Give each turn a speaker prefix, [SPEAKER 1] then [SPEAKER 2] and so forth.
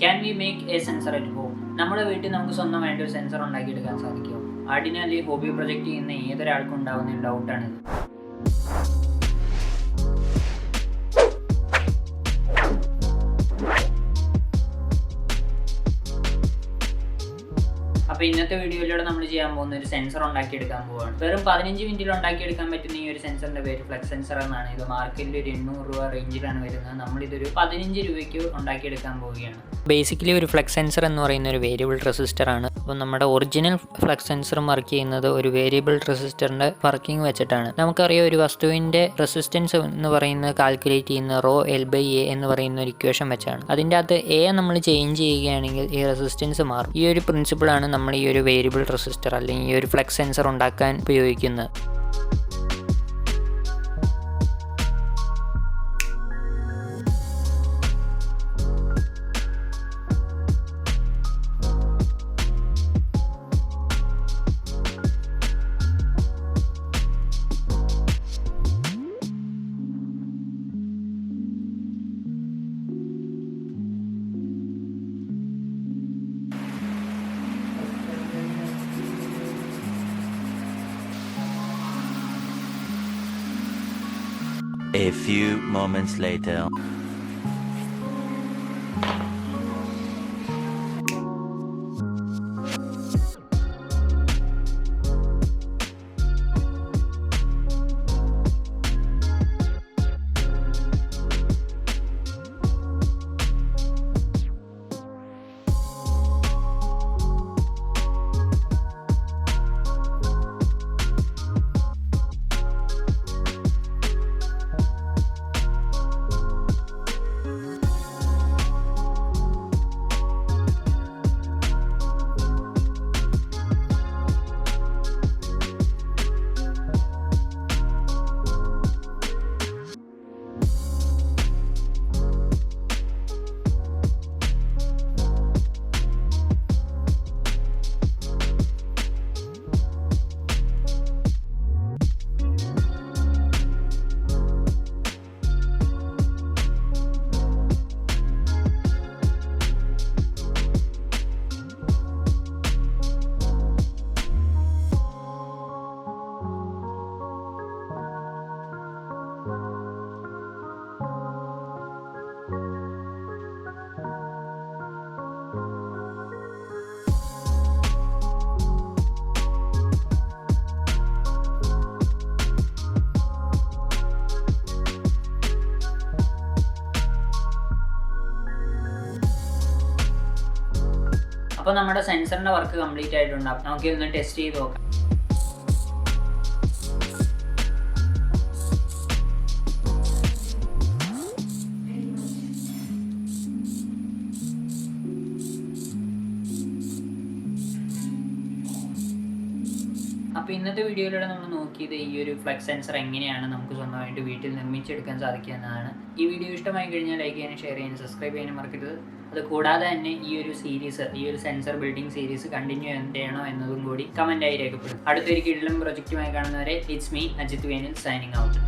[SPEAKER 1] Can we make a sensor at home? നമ്മുടെ വീട്ടിൽ നമുക്ക് സ്വന്തമായിട്ട് ഒരു സെൻസർ ഉണ്ടാക്കിയെടുക്കാൻ സാധിക്കുമോ? Arduino അല്ലെങ്കിൽ ഹോബി പ്രൊജക്റ്റ് ചെയ്യുന്ന ഏതൊരാൾക്കും ഉണ്ടാകുന്ന ഒരു ഡൗട്ടാണിത്. അപ്പോൾ ഇന്നത്തെ വീഡിയോയിലൂടെ നമ്മൾ ചെയ്യാൻ പോകുന്ന ഒരു സെൻസർ ഉണ്ടാക്കിയെടുക്കാൻ പോവുകയാണ്. വെറും 15 മിനിറ്റിൽ ഉണ്ടാക്കിയെടുക്കാൻ പറ്റുന്ന ഈ ഒരു സെൻസറിൻ്റെ പേര് ഫ്ലെക്സ് സെൻസർ എന്നാണ്. ഇത് മാർക്കറ്റിൽ ഒരു 800 രൂപ റേഞ്ചിലാണ് വരുന്നത്. നമ്മളിതൊരു 15 രൂപയ്ക്ക് ഉണ്ടാക്കിയെടുക്കാൻ പോവുകയാണ്. ബേസിക്കലി ഒരു ഫ്ലെക്സ് സെൻസർ എന്ന് പറയുന്ന ഒരു വേരിയബിൾ റെസിസ്റ്റർ ആണ്. അപ്പോൾ നമ്മുടെ ഒറിജിനൽ ഫ്ലെക്സ് സെൻസറും വർക്ക് ചെയ്യുന്നത് ഒരു വേരിയബിൾ റെസിസ്റ്ററിൻ്റെ വർക്കിംഗ് വെച്ചിട്ടാണ്. നമുക്കറിയാം ഒരു വസ്തുവിൻ്റെ റെസിസ്റ്റൻസ് എന്ന് പറയുന്നത് കാൽക്കുലേറ്റ് ചെയ്യുന്ന റോ L/A എന്ന് പറയുന്ന ഒരു ഇക്വേഷൻ വെച്ചാണ്. അതിൻ്റെ അകത്ത് A നമ്മൾ ചേഞ്ച് ചെയ്യുകയാണെങ്കിൽ ഈ റെസിസ്റ്റൻസ് മാറും. ഈ ഒരു പ്രിൻസിപ്പിളാണ് നമ്മൾ ഈ ഒരു വേരിയബിൾ റെസിസ്റ്റർ അല്ലെങ്കിൽ ഈ ഒരു ഫ്ലെക്സ് സെൻസർ ഉണ്ടാക്കാൻ ഉപയോഗിക്കുന്നത്.
[SPEAKER 2] A few moments later.
[SPEAKER 1] അപ്പോൾ നമ്മുടെ സെൻസറിൻ്റെ വർക്ക് കംപ്ലീറ്റ് ആയിട്ടുണ്ടാകും. നമുക്ക് ഇതൊന്ന് ടെസ്റ്റ് ചെയ്ത് നോക്കാം. അപ്പോൾ ഇന്നത്തെ വീഡിയോയിലൂടെ നമ്മൾ നോക്കിയത് ഈ ഒരു ഫ്ലെക്സ് സെൻസർ എങ്ങനെയാണ് നമുക്ക് സ്വന്തമായിട്ട് വീട്ടിൽ നിർമ്മിച്ചെടുക്കാൻ സാധിക്കുക എന്നതാണ്. ഈ വീഡിയോ ഇഷ്ടമായി കഴിഞ്ഞാൽ ലൈക്ക് ചെയ്യാനും ഷെയർ ചെയ്യാനും സബ്സ്ക്രൈബ് ചെയ്യാനും മറക്കരുത്. അത് കൂടാതെ തന്നെ ഈ ഒരു സീരീസ്, ഈ ഒരു സെൻസർ ബിൽഡിംഗ് സീരീസ് കണ്ടിന്യൂ ചെയ്യണോ എന്നതും കൂടി കമൻറ്റായി രേഖപ്പെടും. അടുത്തൊരു കിടിലൻ പ്രൊജക്റ്റുമായി കാണുന്നവരെ it's me Ajith V Anil signing out.